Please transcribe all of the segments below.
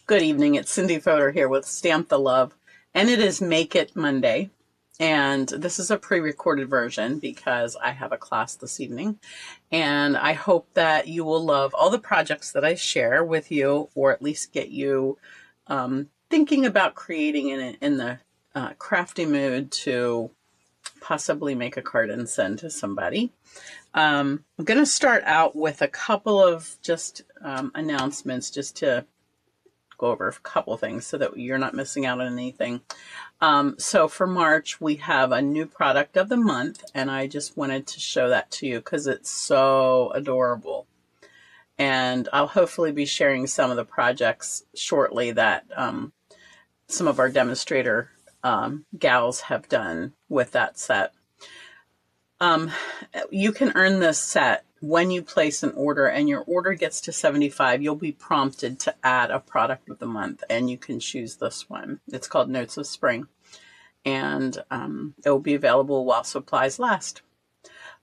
Good evening. It's Cindy Fodor here with Stamp the Love, and it is Make It Monday. And this is a pre-recorded version because I have a class this evening. And I hope that you will love all the projects that I share with you, or at least get you thinking about creating in the crafty mood to possibly make a card and send to somebody. I'm going to start out with a couple of just announcements just to go over a couple things so that you're not missing out on anything. So for March, we have a new product of the month, and I just wanted to show that to you because it's so adorable. And I'll hopefully be sharing some of the projects shortly that some of our demonstrator gals have done with that set. You can earn this set when you place an order, and your order gets to 75. You'll be prompted to add a product of the month, and you can choose this one. It's called Notes of Spring, and it will be available while supplies last.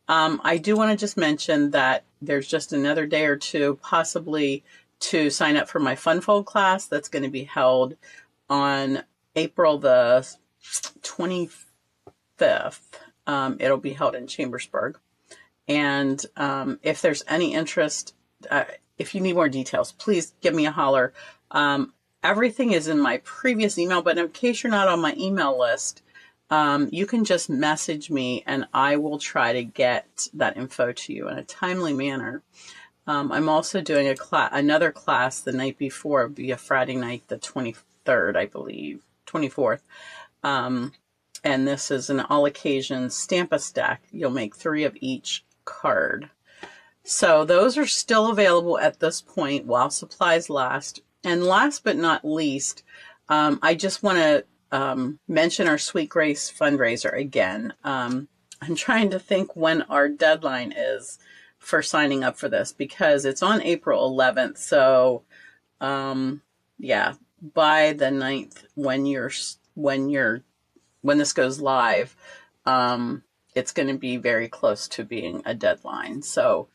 I do want to just mention that there's just another day or two possibly to sign up for my Funfold class that's going to be held on April the 25th. It'll be held in Chambersburg. And if there's any interest, if you need more details, please give me a holler. Everything is in my previous email, but in case you're not on my email list, you can just message me and I will try to get that info to you in a timely manner. I'm also doing another class the night before. It'll be a Friday night, the 23rd, I believe, 24th. And this is an all occasion Stamp-A-Stack. You'll make 3 of each card. So those are still available at this point while supplies last. And last but not least, I just want to mention our Sweet Grace fundraiser again. I'm trying to think when our deadline is for signing up for this because it's on April 11th. So yeah, by the 9th, when this goes live, it's going to be very close to being a deadline. So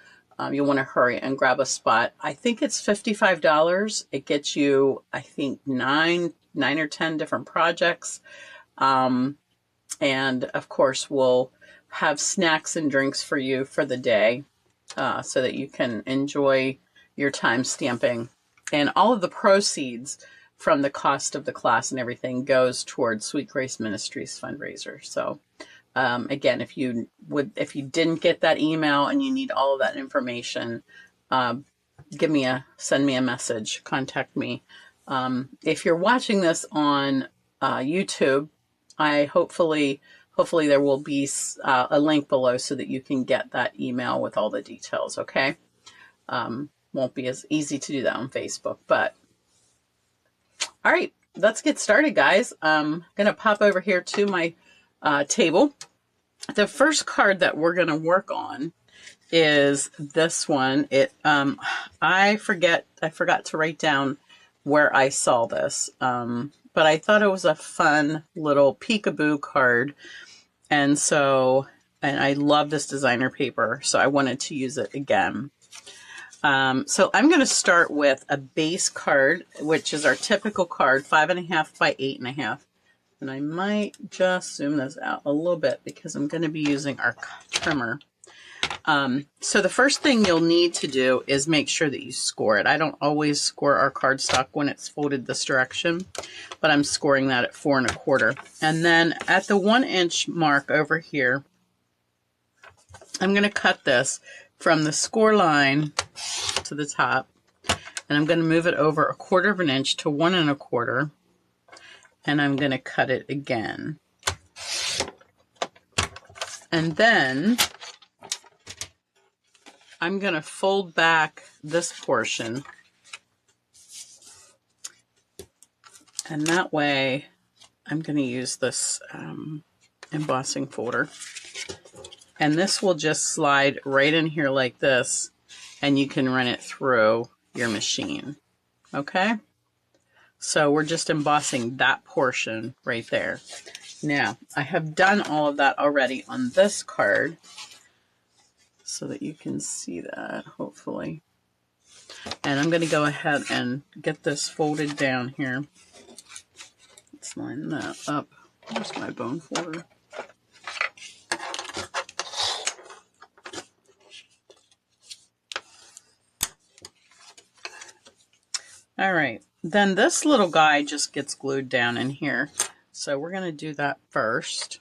you'll want to hurry and grab a spot. I think it's $55. It gets you, I think, nine or 10 different projects. And of course, we'll have snacks and drinks for you for the day so that you can enjoy your time stamping. And all of the proceeds from the cost of the class and everything goes towards Sweet Grace Ministries fundraiser. So again, if you didn't get that email and you need all of that information, send me a message, contact me. If you're watching this on YouTube, hopefully there will be a link below so that you can get that email with all the details. Okay, won't be as easy to do that on Facebook, but all right, let's get started, guys. I'm gonna pop over here to my table. The first card that we're going to work on is this one. I forgot to write down where I saw this, but I thought it was a fun little peekaboo card, and I love this designer paper, so I wanted to use it again. So I'm going to start with a base card, which is our typical card, 5.5 by 8.5. And I might just zoom this out a little bit because I'm going to be using our trimmer. So the first thing you'll need to do is make sure that you score it. I don't always score our cardstock when it's folded this direction, but I'm scoring that at 4 1/4. And then at the 1 inch mark over here, I'm going to cut this from the score line to the top, and I'm going to move it over 1/4 inch to 1 1/4. And I'm going to cut it again. And then I'm going to fold back this portion. And that way I'm going to use this embossing folder. And this will just slide right in here like this, and you can run it through your machine. Okay? So we're just embossing that portion right there. Now, I have done all of that already on this card so that you can see that, hopefully. And I'm going to go ahead and get this folded down here. Let's line that up. Where's my bone folder? All right, then this little guy just gets glued down in here. So we're going to do that first.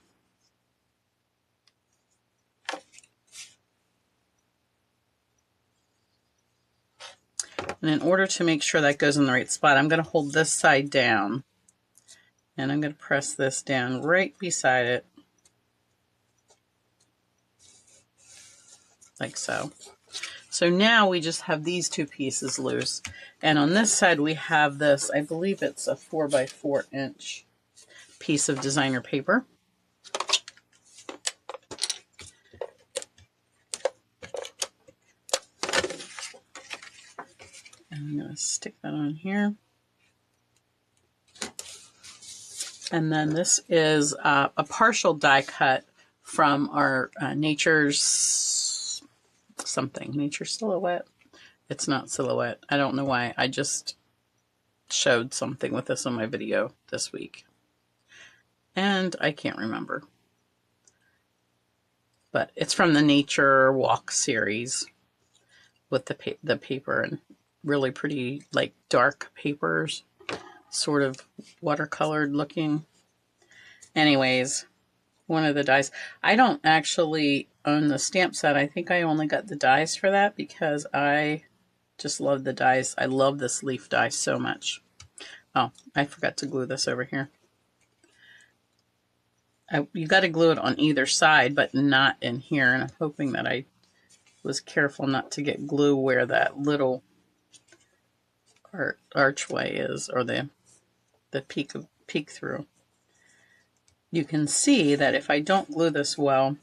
And in order to make sure that goes in the right spot, I'm going to hold this side down. And I'm going to press this down right beside it. Like so. So now we just have these two pieces loose. And on this side we have this, I believe it's a 4x4 inch piece of designer paper. And I'm going to stick that on here. And then this is a partial die cut from our Nature's something. Nature Silhouette. It's not Silhouette. I don't know why. I just showed something with this on my video this week. And I can't remember. But it's from the Nature Walk series with the paper and really pretty, like, dark papers. Sort of watercolored looking. Anyways, one of the dies. I don't actually own the stamp set. I think I only got the dies for that because I just love the dies. I love this leaf die so much. Oh, I forgot to glue this over here. You got to glue it on either side, but not in here. And I'm hoping that I was careful not to get glue where that little archway is, or the peek through. You can see that if I don't glue this well,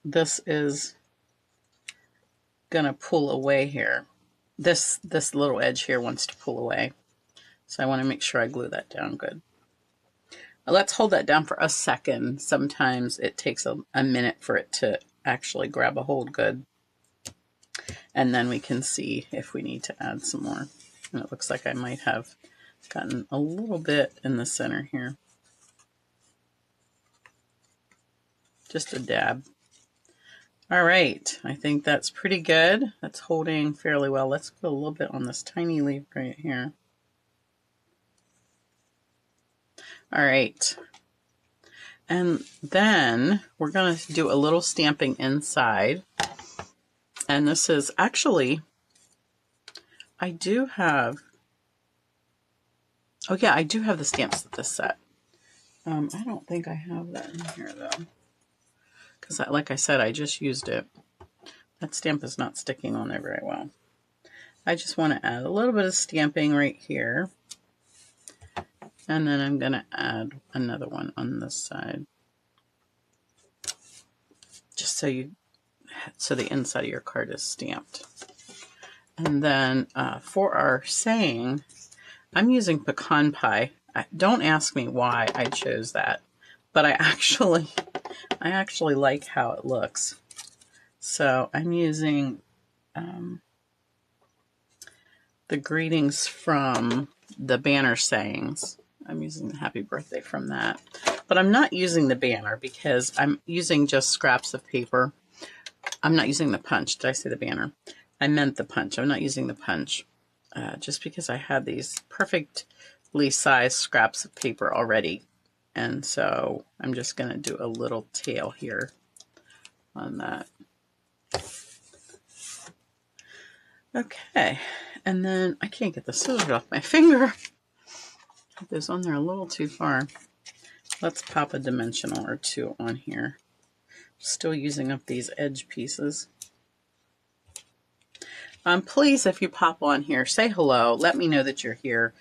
this is gonna pull away here. This little edge here wants to pull away. So I want to make sure I glue that down good. Let's hold that down for a second. Sometimes it takes a minute for it to actually grab a hold good. And then we can see if we need to add some more. And it looks like I might have gotten a little bit in the center here. Just a dab. All right, I think that's pretty good. That's holding fairly well. Let's put a little bit on this tiny leaf right here. All right. And then we're going to do a little stamping inside. And this is actually, I do have, oh yeah, I do have the stamps of this set. I don't think I have that in here though. Because like I said, I just used it. That stamp is not sticking on there very well. I just want to add a little bit of stamping right here. And then I'm going to add another one on this side. Just so the inside of your card is stamped. And then for our saying, I'm using pecan pie. Don't ask me why I chose that, but I actually like how it looks. So I'm using the greetings from the banner sayings. I'm using the happy birthday from that. But I'm not using the banner because I'm using just scraps of paper. I'm not using the punch. Did I say the banner? I meant the punch. I'm not using the punch just because I had these perfectly sized scraps of paper already. And so I'm just going to do a little tail here on that. Okay. And then I can't get the scissors off my finger. Put those on there a little too far. Let's pop a dimensional or two on here. Still using up these edge pieces. Please, if you pop on here, say hello. Let me know that you're here.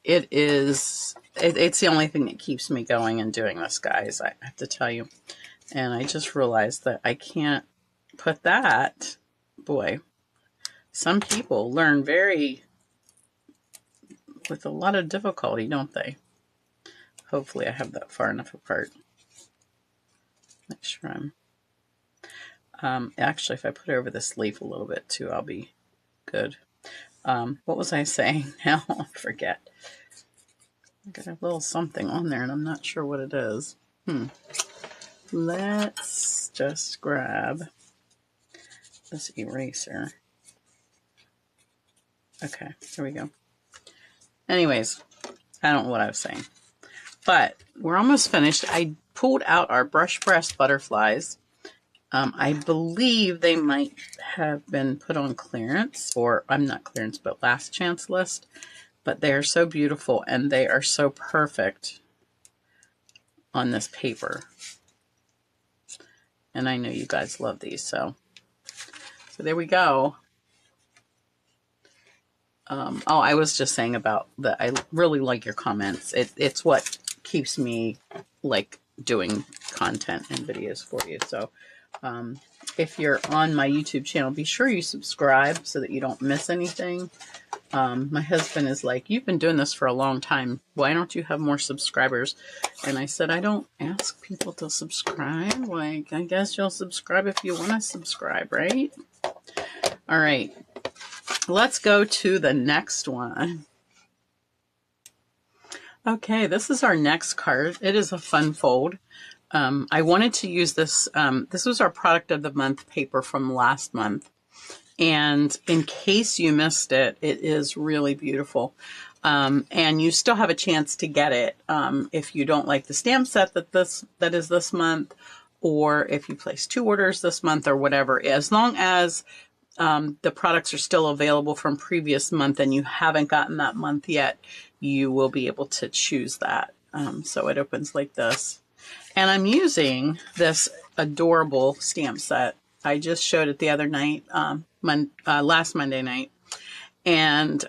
It's the only thing that keeps me going and doing this, guys, I have to tell you. And I just realized that I can't put that. Boy, some people learn with a lot of difficulty, don't they? Hopefully I have that far enough apart. Make sure I'm... actually, if I put it over this leaf a little bit too, I'll be good. What was I saying now? I forget. I got a little something on there and I'm not sure what it is. Let's just grab this eraser. Okay, here we go. Anyways, I don't know what I was saying, but we're almost finished. I pulled out our brush breast butterflies. I believe they might have been put on clearance, or I'm not clearance, but last chance list. But they are so beautiful and they are so perfect on this paper. And I know you guys love these, so there we go. Oh, I was just saying about that. I really like your comments. It's what keeps me like doing content and videos for you. So if you're on my YouTube channel, be sure you subscribe so that you don't miss anything. My husband is like, you've been doing this for a long time. Why don't you have more subscribers? And I said, I don't ask people to subscribe. Like, I guess you'll subscribe if you want to subscribe, right? All right. Let's go to the next one. Okay, this is our next card. It is a fun fold. I wanted to use this. This was our product of the month paper from last month. And in case you missed it, it is really beautiful. And you still have a chance to get it if you don't like the stamp set that is this month, or if you place 2 orders this month or whatever. As long as the products are still available from previous month and you haven't gotten that month yet, you will be able to choose that. So it opens like this. And I'm using this adorable stamp set. I just showed it the other night, last Monday night. And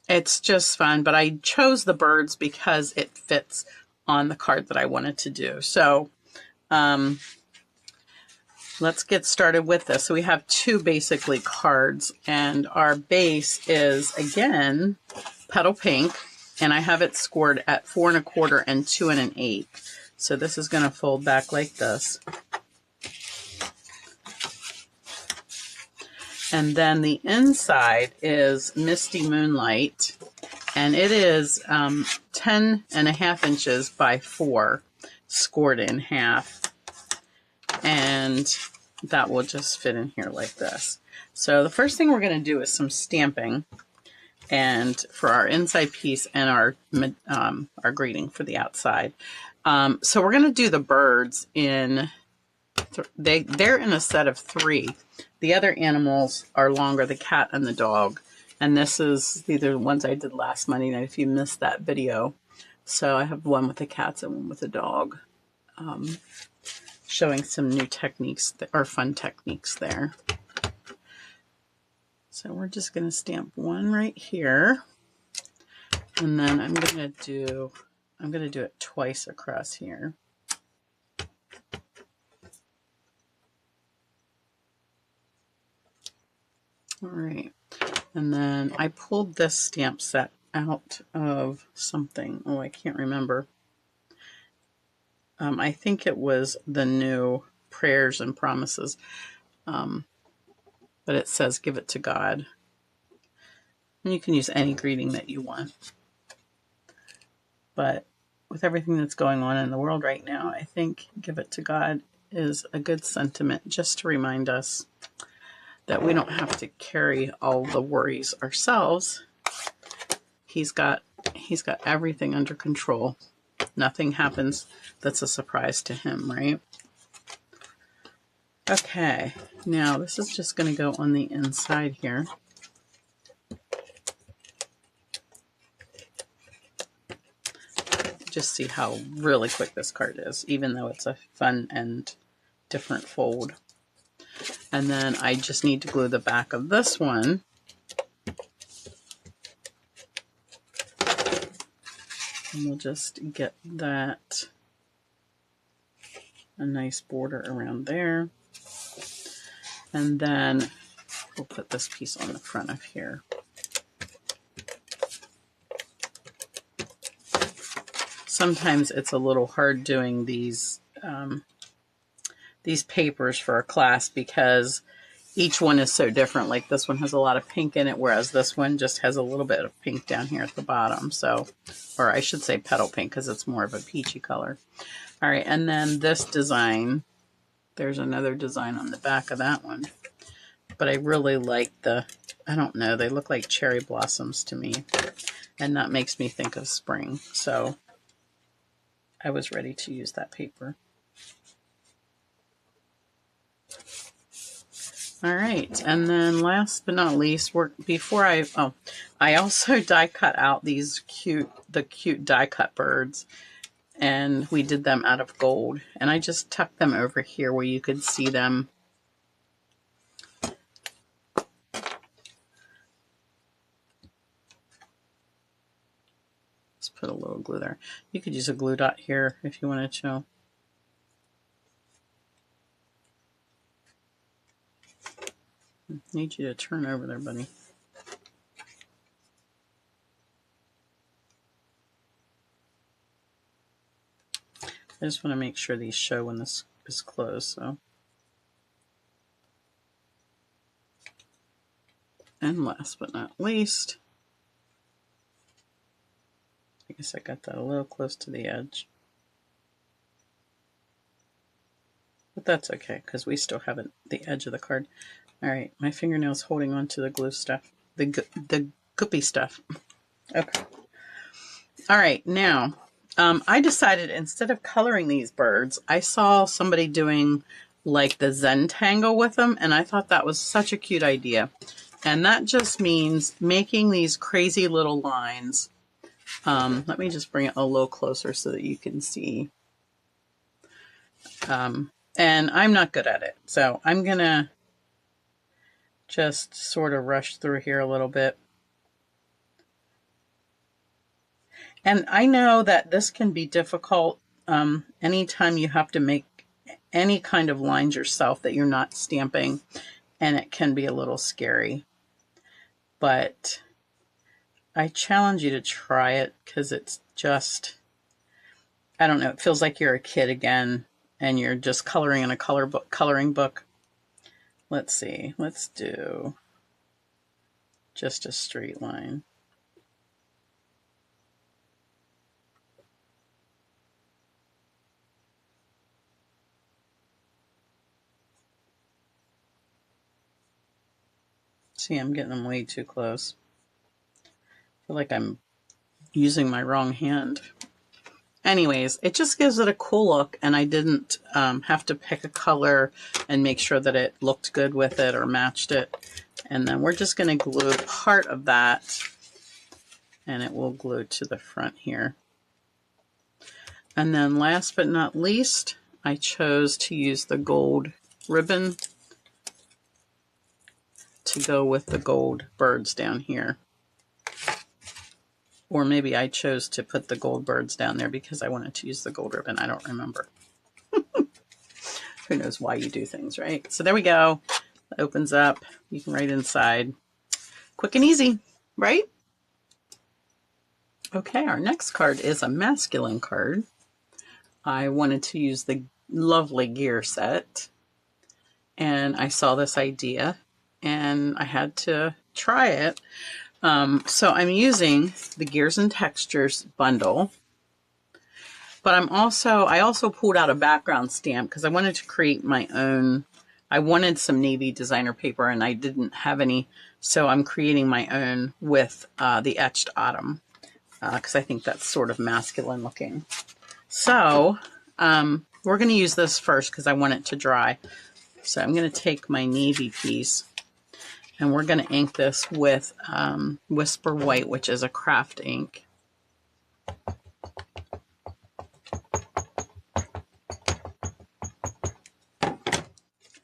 it's just fun. But I chose the birds because it fits on the card that I wanted to do. So let's get started with this. So we have 2 basically cards, and our base is again Petal Pink, and I have it scored at 4 1/4 and 2 1/8. So this is going to fold back like this. And then the inside is Misty Moonlight, and it is 10 1/2 inches by 4, scored in half. And that will just fit in here like this. So the first thing we're going to do is some stamping, and for our inside piece and our greeting for the outside. So we're going to do the birds in, they're in a set of 3. The other animals are longer, the cat and the dog. And these are the ones I did last Monday night if you missed that video. So I have one with the cats and one with the dog. Showing some new techniques or fun techniques there. So we're just going to stamp one right here. And then I'm going to do it twice across here. All right. And then I pulled this stamp set out of something. Oh, I can't remember. I think it was the new Prayers and Promises. But it says, give it to God. And you can use any greeting that you want. But with everything that's going on in the world right now, I think give it to God is a good sentiment, just to remind us that we don't have to carry all the worries ourselves. He's got everything under control. Nothing happens that's a surprise to him, right? Okay, now this is just going to go on the inside here. Just see how really quick this card is, even though it's a fun and different fold. And then I just need to glue the back of this one. And we'll just get that, a nice border around there. And then we'll put this piece on the front of here. Sometimes it's a little hard doing these papers for a class because each one is so different. Like this one has a lot of pink in it, whereas this one just has a little bit of pink down here at the bottom. So, or I should say petal pink because it's more of a peachy color. All right, and then this design, there's another design on the back of that one. But I really like the, I don't know, they look like cherry blossoms to me. And that makes me think of spring. So I was ready to use that paper. All right, and then last but not least, I also die cut out these cute die cut birds, and we did them out of gold, and I just tucked them over here where you could see them. Let's put a little glue there. You could use a glue dot here if you wanted to. Need you to turn over there, buddy. I just want to make sure these show when this is closed. So, and last but not least, I guess I got that a little close to the edge, but that's okay because we still have the edge of the card. All right, my fingernail's holding on to the glue stuff, the goopy stuff. Okay. All right, now I decided instead of coloring these birds, I saw somebody doing like the Zentangle with them, and I thought that was such a cute idea. And that just means making these crazy little lines. Let me just bring it a little closer so that you can see. And I'm not good at it, so I'm gonna just sort of rush through here a little bit. And I know that this can be difficult anytime you have to make any kind of lines yourself that you're not stamping, and it can be a little scary. But I challenge you to try it because it's just, I don't know, it feels like you're a kid again and you're just coloring in a coloring book. Let's see, let's do just a straight line. See, I'm getting them way too close. I feel like I'm using my wrong hand. Anyways, it just gives it a cool look, and I didn't have to pick a color and make sure that it looked good with it or matched it. And then we're just going to glue part of that, and it will glue to the front here. And then last but not least, I chose to use the gold ribbon to go with the gold birds down here. Or maybe I chose to put the gold birds down there because I wanted to use the gold ribbon. I don't remember. Who knows why you do things, right? So there we go. It opens up. You can write inside. Quick and easy, right? Okay, our next card is a masculine card. I wanted to use the lovely gear set. And I saw this idea and I had to try it. So I'm using the Gears and Textures bundle, but I also pulled out a background stamp because I wanted to create my own. I wanted some navy designer paper and I didn't have any, so I'm creating my own with the Etched Autumn because I think that's sort of masculine looking. So we're going to use this first because I want it to dry. So I'm going to take my navy piece, and we're going to ink this with Whisper White, which is a craft ink.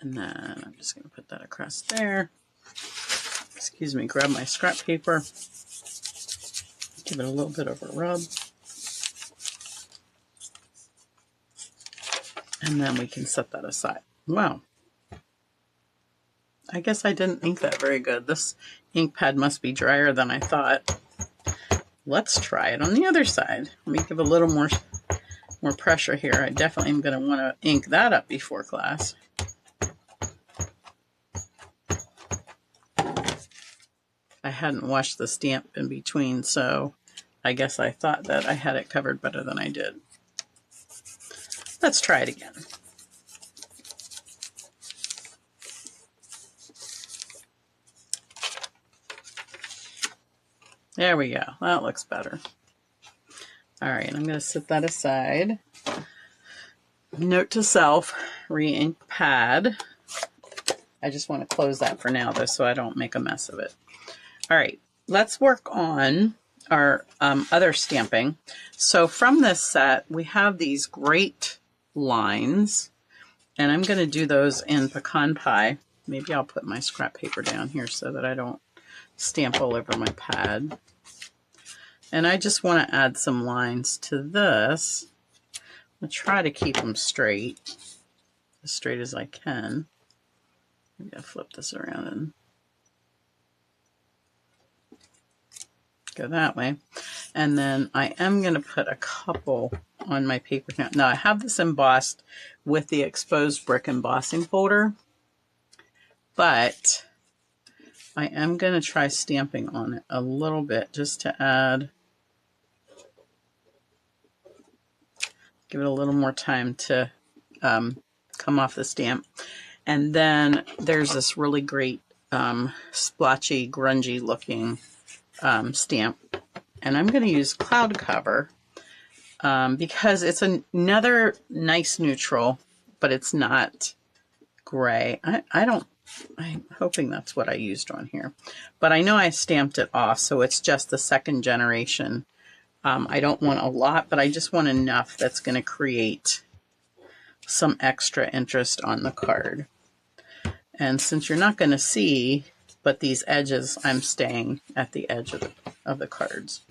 And then I'm just going to put that across there. Excuse me, grab my scrap paper. Give it a little bit of a rub. And then we can set that aside. Wow. I guess I didn't ink that very good. This ink pad must be drier than I thought. Let's try it on the other side. Let me give a little more pressure here. I definitely am going to want to ink that up before class. I hadn't washed the stamp in between, so I guess I thought that I had it covered better than I did. Let's try it again. There we go. That looks better. All right, I'm going to set that aside. Note to self, re-ink pad. I just want to close that for now, though, so I don't make a mess of it. All right, let's work on our other stamping. So from this set, we have these great lines, and I'm going to do those in pecan pie. Maybe I'll put my scrap paper down here so that I don't stamp all over my pad. And I just want to add some lines to this. I'm going to try to keep them straight, as straight as I can. Maybe I'll flip this around and go that way. And then I am going to put a couple on my paper. Now I have this embossed with the exposed brick embossing folder, but I am going to try stamping on it a little bit just to add, give it a little more time to come off the stamp. And then there's this really great splotchy, grungy looking stamp. And I'm going to use Cloud Cover because it's another nice neutral, but it's not gray. I'm hoping that's what I used on here. But I know I stamped it off, so it's just the second generation. I don't want a lot, but I just want enough that's going to create some extra interest on the card. And since you're not going to see, but these edges, I'm staying at the edge of the cards.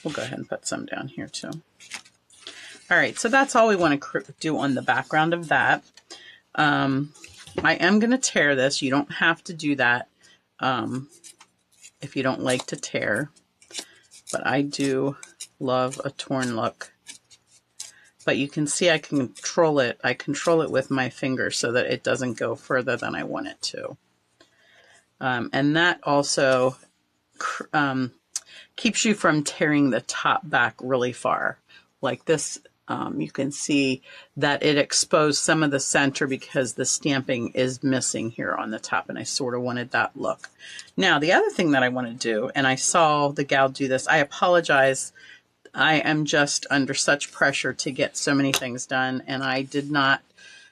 We'll go ahead and put some down here too. All right, so that's all we want to do on the background of that. I am going to tear this. You don't have to do that if you don't like to tear, but I do love a torn look. But you can see I control it. I control it with my finger so that it doesn't go further than I want it to. And that also keeps you from tearing the top back really far. Like this, you can see that it exposed some of the center because the stamping is missing here on the top, and I sort of wanted that look. Now, the other thing that I want to do, and I saw the gal do this, I apologize. I am just under such pressure to get so many things done, and I did not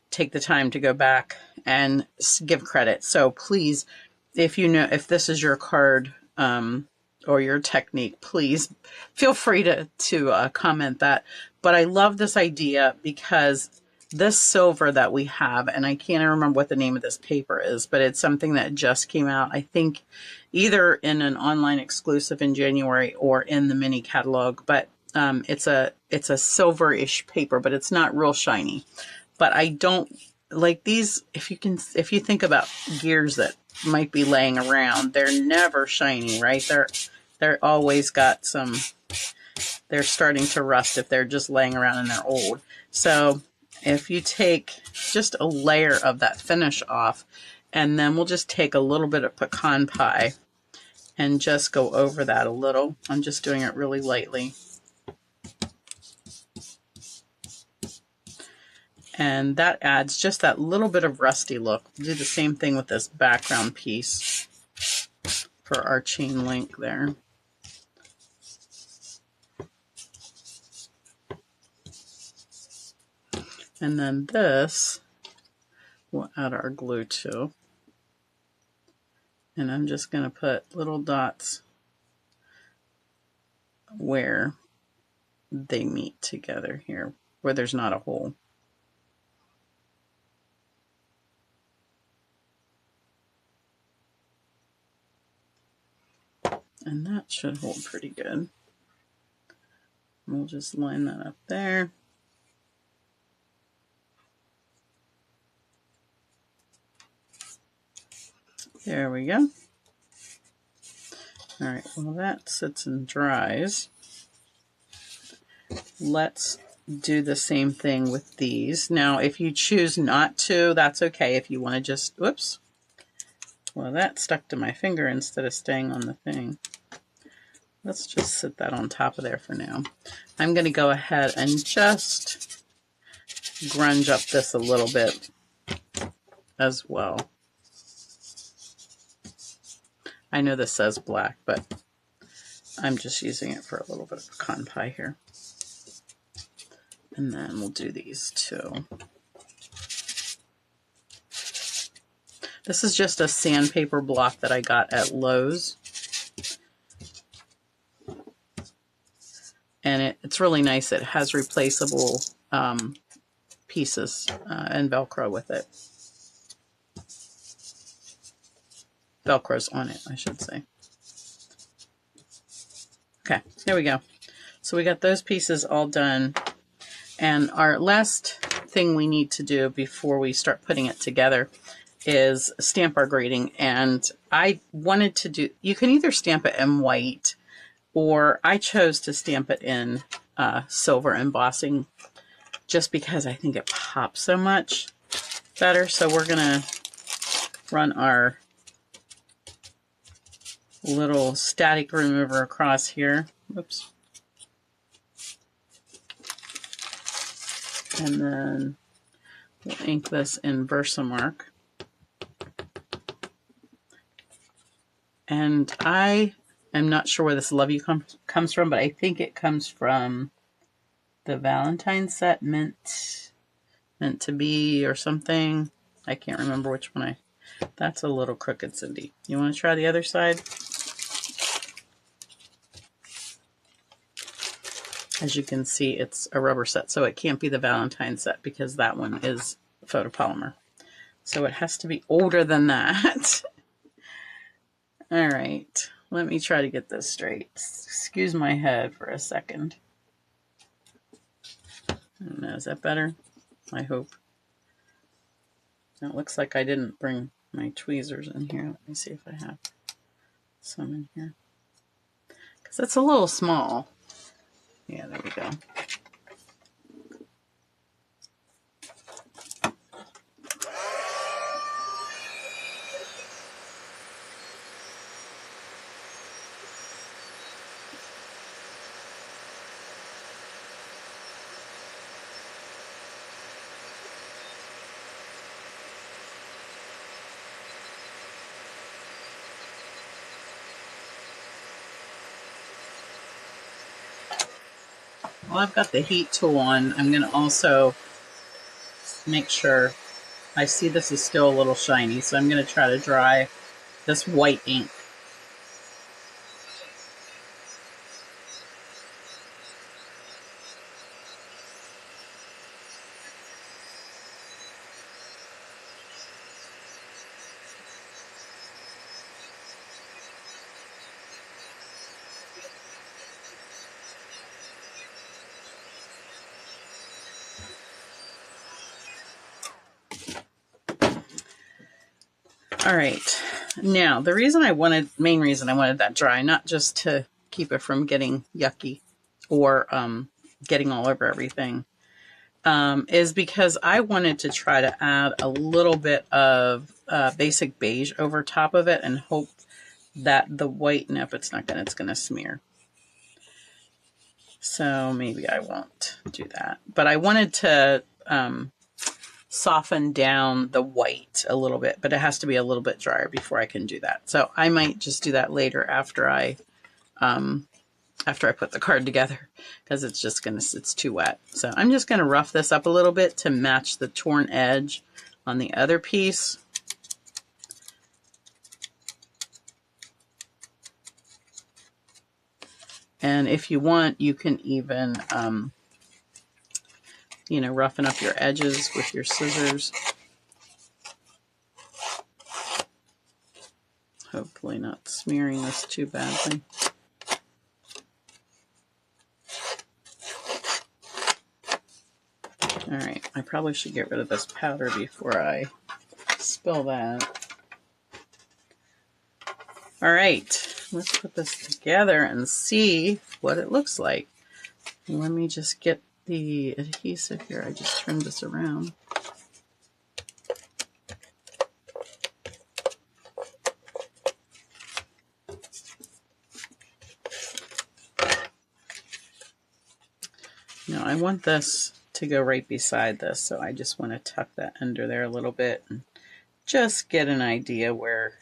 take the time to go back and give credit. So please, if you know, if this is your card or your technique, please feel free to comment that. But I love this idea because this silver that we have, and I can't remember what the name of this paper is, but it's something that just came out, I think either in an online exclusive in January or in the mini catalog, but it's a silverish paper, but it's not real shiny. But I don't like these. If you think about gears that might be laying around, they're never shiny, right? They're always got some, they're starting to rust if they're just laying around and they're old. So if you take just a layer of that finish off, and then we'll just take a little bit of pecan pie and just go over that a little. I'm just doing it really lightly. And that adds just that little bit of rusty look. We'll do the same thing with this background piece for our chain link there. And then this, we'll add our glue to. And I'm just going to put little dots where they meet together here, where there's not a hole. And that should hold pretty good. We'll just line that up there. There we go. All right, well that sits and dries. Let's do the same thing with these. Now, if you choose not to, that's okay. If you want to just, whoops, Well, that stuck to my finger instead of staying on the thing. Let's just sit that on top of there for now. I'm going to go ahead and just grunge up this a little bit as well. I know this says black, but I'm just using it for a little bit of a con pie here. And then we'll do these too. This is just a sandpaper block that I got at Lowe's. And it's really nice. It has replaceable pieces and Velcro with it. Velcro's on it, I should say. Okay, there we go. So we got those pieces all done. And our last thing we need to do before we start putting it together is stamp our grating. And I wanted to do, you can either stamp it in white, or I chose to stamp it in silver embossing just because I think it pops so much better. So we're going to run our little static remover across here. Oops. And then we'll ink this in Versamark. And I am not sure where this Love You comes from, but I think it comes from the Valentine set, Meant to Be or something. I can't remember which one that's a little crooked, Cindy. You want to try the other side? As you can see, it's a rubber set, so it can't be the Valentine set because that one is photopolymer. So it has to be older than that. All right, let me try to get this straight. Excuse my head for a second. I don't know, is that better? I hope. It looks like I didn't bring my tweezers in here. Let me see if I have some in here. Because it's a little small. Yeah, there we go. Well, I've got the heat tool on. I'm going to also make sure, I see this is still a little shiny, so I'm going to try to dry this white ink. All right, now the main reason I wanted that dry, not just to keep it from getting yucky or getting all over everything, is because I wanted to try to add a little bit of basic beige over top of it and hope that the white, nope, it's going to smear. So maybe I won't do that. But I wanted to soften down the white a little bit, but it has to be a little bit drier before I can do that. So I might just do that later after I put the card together, because it's too wet. So I'm just going to rough this up a little bit to match the torn edge on the other piece. And if you want, you can even, roughen up your edges with your scissors. Hopefully not smearing this too badly. All right, I probably should get rid of this powder before I spill that. All right, let's put this together and see what it looks like. Let me just get the adhesive here. I just turned this around. Now I want this to go right beside this, so I just want to tuck that under there a little bit and just get an idea where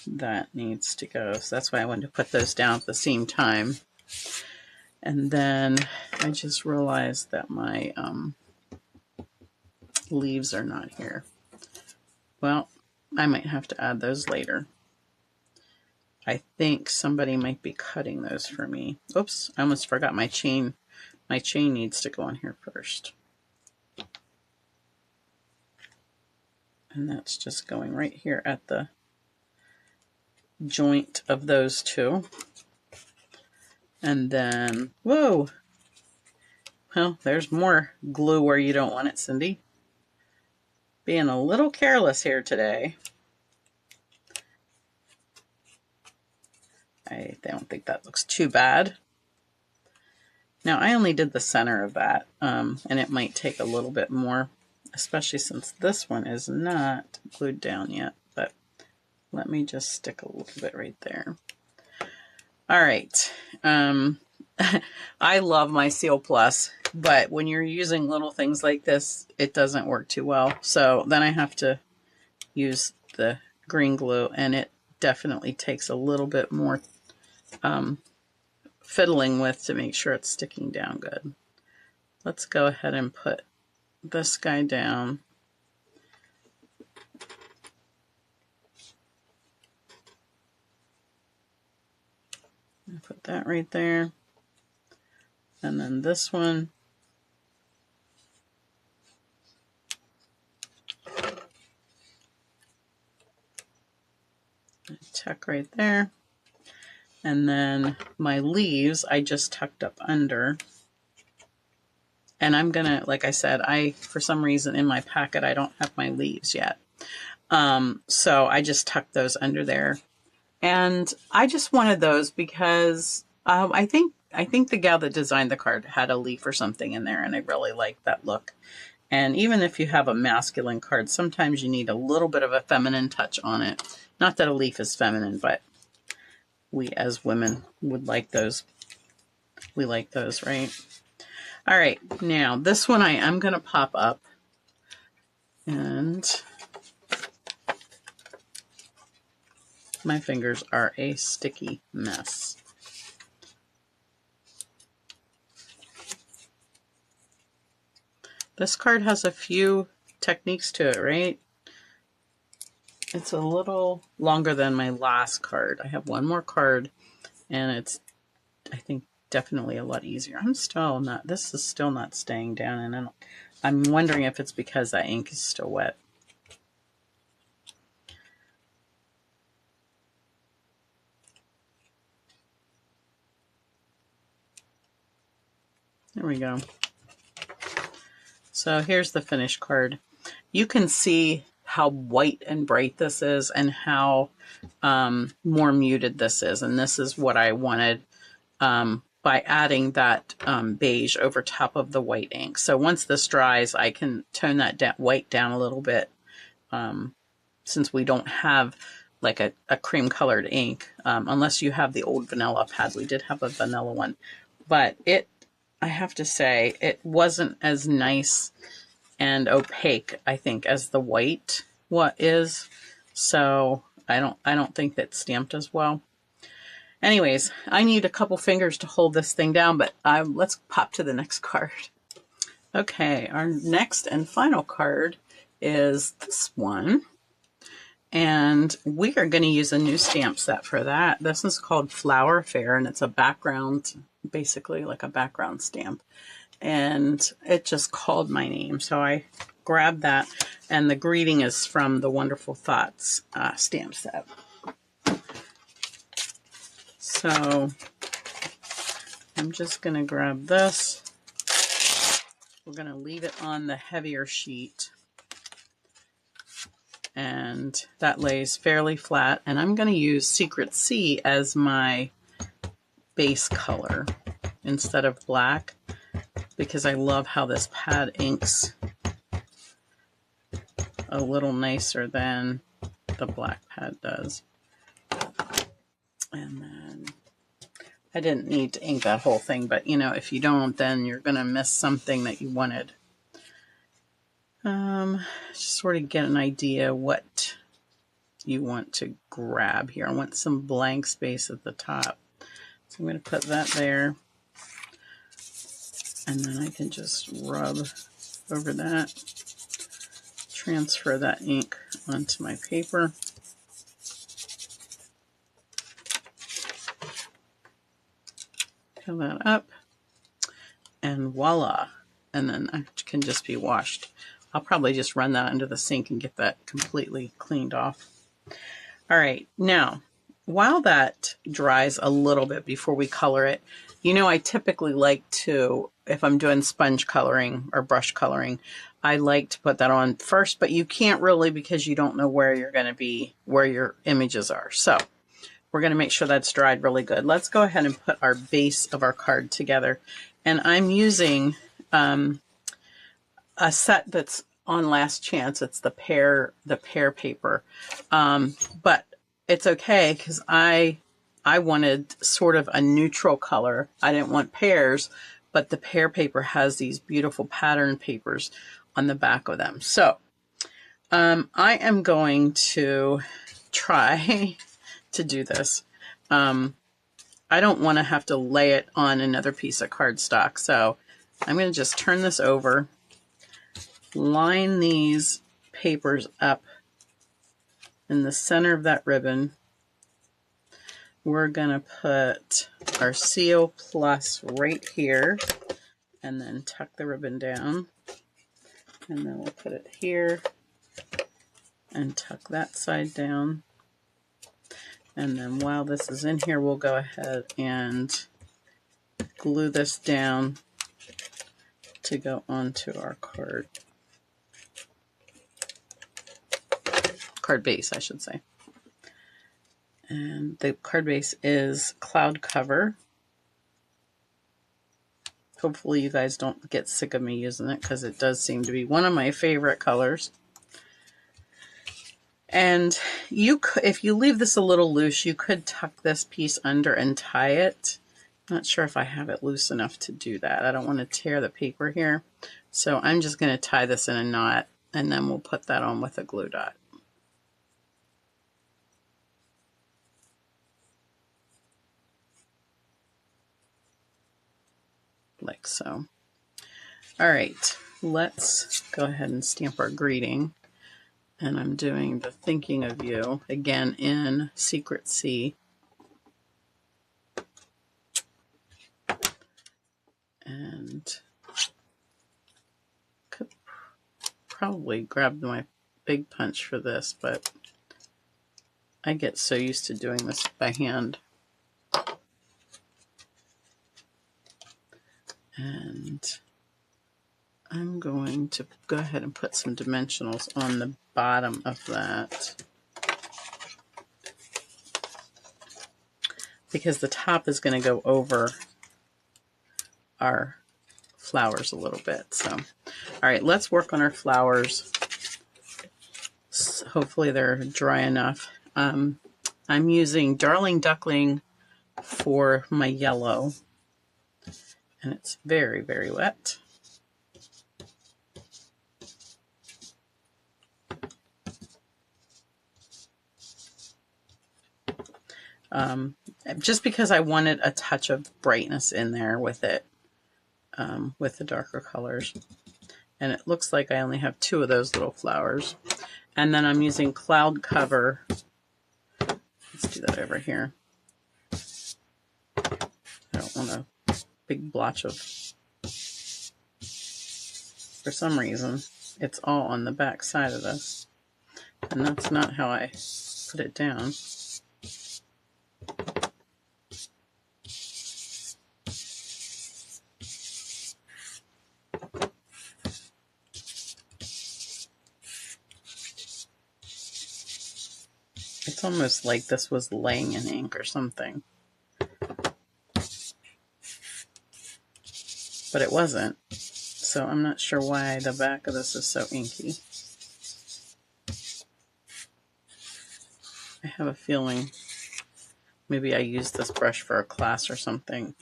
that needs to go. So that's why I wanted to put those down at the same time. And then I just realized that my leaves are not here. Well, I might have to add those later. I think somebody might be cutting those for me. Oops, I almost forgot my chain. My chain needs to go on here first. And that's just going right here at the joint of those two. And then, whoa, well, there's more glue where you don't want it, Cindy. Being a little careless here today. I don't think that looks too bad. Now, I only did the center of that, and it might take a little bit more, especially since this one is not glued down yet. But let me just stick a little bit right there. All right. I love my Seal Plus, but when you're using little things like this, it doesn't work too well. So then I have to use the green glue, and it definitely takes a little bit more fiddling with to make sure it's sticking down good. Let's go ahead and put this guy down. Put that right there. And then this one. Tuck right there. And then my leaves, I just tucked up under. And I'm gonna, like I said, for some reason in my packet, I don't have my leaves yet. So I just tucked those under there. And I just wanted those because I think the gal that designed the card had a leaf or something in there, and I really liked that look. And even if you have a masculine card, sometimes you need a little bit of a feminine touch on it. Not that a leaf is feminine, but we as women would like those. We like those, right? All right, now this one I am going to pop up. And my fingers are a sticky mess. This card has a few techniques to it, right? It's a little longer than my last card. I have one more card, and it's, I think, definitely a lot easier. This is still not staying down, and I'm wondering if it's because that ink is still wet. There we go. So here's the finished card. You can see how white and bright this is and how more muted this is. And this is what I wanted by adding that beige over top of the white ink. So once this dries, I can tone that white down a little bit. Since we don't have like a cream colored ink, unless you have the old vanilla pad. We did have a vanilla one, but I have to say, it wasn't as nice and opaque, I think, as the white is. So I don't think that's stamped as well. Anyways, I need a couple fingers to hold this thing down, but let's pop to the next card. Okay, our next and final card is this one. And we are going to use a new stamp set for that. This is called Flower Fair, and it's a background, basically like a background stamp. And it just called my name, so I grabbed that. And the greeting is from the Wonderful Thoughts stamp set. So I'm just going to grab this. We're going to leave it on the heavier sheet. And that lays fairly flat. And I'm going to use Secret Sea as my base color instead of black, because I love how this pad inks a little nicer than the black pad does. And then I didn't need to ink that whole thing, but you know, if you don't, then you're going to miss something that you wanted. Just sort of get an idea what you want to grab here. I want some blank space at the top. So I'm going to put that there. And then I can just rub over that, transfer that ink onto my paper. Fill that up, and voila. And then it can just be washed. I'll probably just run that under the sink and get that completely cleaned off. All right, now, while that dries a little bit before we color it, you know, I typically like to, if I'm doing sponge coloring or brush coloring, I like to put that on first, but you can't really because you don't know where you're going to be, where your images are. So we're going to make sure that's dried really good. Let's go ahead and put our base of our card together. And I'm using a set that's on Last Chance. It's the pear paper. But it's okay because I wanted sort of a neutral color. I didn't want pears, but the pear paper has these beautiful pattern papers on the back of them. So I am going to try to do this. I don't want to have to lay it on another piece of cardstock. So I'm going to just turn this over, line these papers up in the center of that ribbon. We're going to put our CO Plus right here and then tuck the ribbon down. And then we'll put it here and tuck that side down. And then while this is in here, we'll go ahead and glue this down to go onto our card base, I should say. And the card base is Cloud Cover. Hopefully you guys don't get sick of me using it because it does seem to be one of my favorite colors. And you could, if you leave this a little loose, you could tuck this piece under and tie it. Not sure if I have it loose enough to do that. I don't want to tear the paper here. So I'm just going to tie this in a knot, and then we'll put that on with a glue dot. Like so. All right, let's go ahead and stamp our greeting. And I'm doing the Thinking of You, again in Secret C. And could probably grab my big punch for this, but I get so used to doing this by hand. And I'm going to go ahead and put some dimensionals on the bottom of that, because the top is going to go over our flowers a little bit. So, all right, let's work on our flowers. So hopefully they're dry enough. I'm using Darling Duckling for my yellow, and it's very, very wet. Just because I wanted a touch of brightness in there with it, with the darker colors. And it looks like I only have 2 of those little flowers. And then I'm using Cloud Cover. Let's do that over here. I don't want a big blotch of, for some reason, it's all on the back side of this. And that's not how I put it down. It's almost like this was laying in ink or something. But it wasn't. So I'm not sure why the back of this is so inky. I have a feeling Maybe I use this brush for a class or something.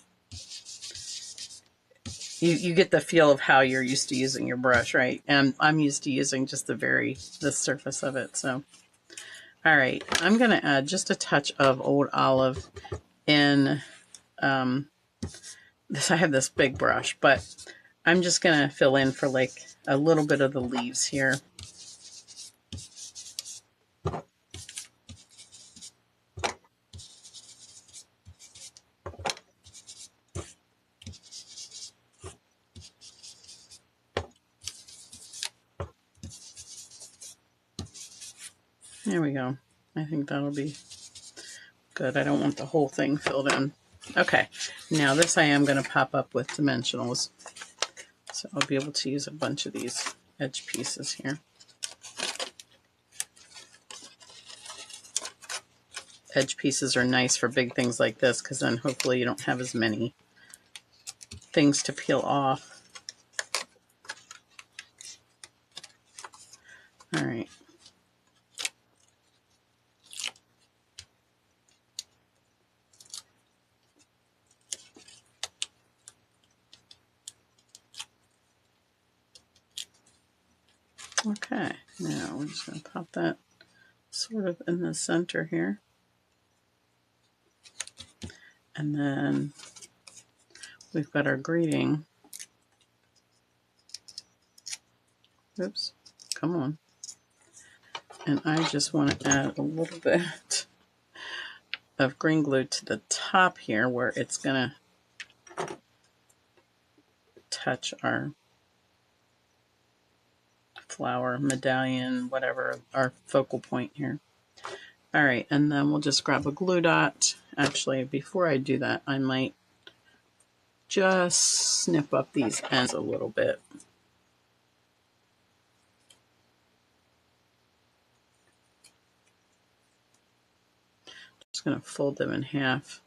You get the feel of how you're used to using your brush, right? And I'm used to using just the surface of it. So, all right, I'm going to add just a touch of Old Olive in this. I have this big brush, but I'm just going to fill in for like a little bit of the leaves here. There we go. I think that'll be good. I don't want the whole thing filled in. Okay, now this I am going to pop up with dimensionals. So I'll be able to use a bunch of these edge pieces here. Edge pieces are nice for big things like this because then hopefully you don't have as many things to peel off. All right. Okay, now we're just going to pop that sort of in the center here. And then we've got our greeting. Oops, come on. And I just want to add a little bit of green glue to the top here where it's going to touch our flower, medallion, whatever, our focal point here. All right, and then we'll just grab a glue dot. Actually, before I do that, I might just snip up these ends a little bit. Just going to fold them in half.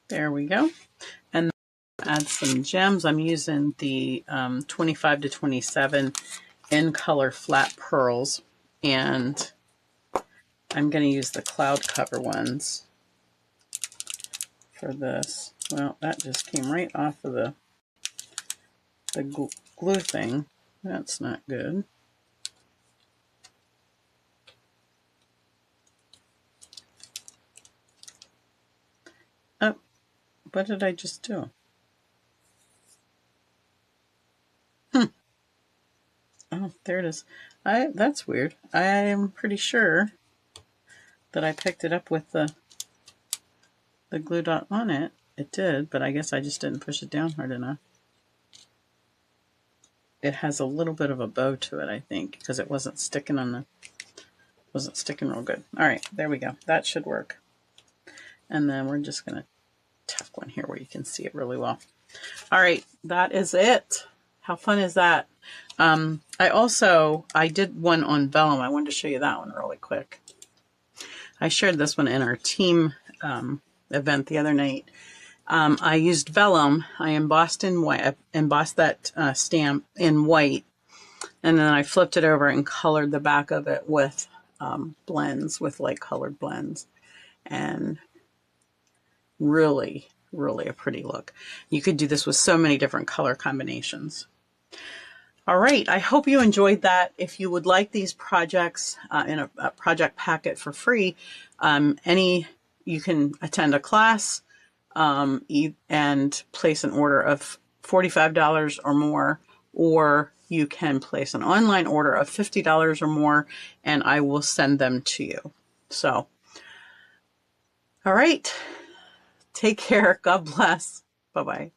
There we go. And add some gems. I'm using the 25 to 27 in color flat pearls, and I'm going to use the cloud cover ones for this. Well, that just came right off of the glue thing. That's not good. Oh, what did I just do? Oh, there it is. That's weird. I am pretty sure that I picked it up with the glue dot on it. It did, but I guess I just didn't push it down hard enough. It has a little bit of a bow to it, I think, because it wasn't sticking real good. All right, there we go. That should work. And then we're just going to tuck one here where you can see it really well. All right, that is it. How fun is that? I did one on vellum. I wanted to show you that one really quick. I shared this one in our team event the other night. I used vellum. I embossed in white. I embossed that stamp in white, and then I flipped it over and colored the back of it with blends, with light colored blends, and really, really a pretty look. You could do this with so many different color combinations. All right, I hope you enjoyed that. If you would like these projects in a project packet for free, you can attend a class and place an order of $45 or more, or you can place an online order of $50 or more, and I will send them to you. So, all right, take care. God bless. Bye-bye.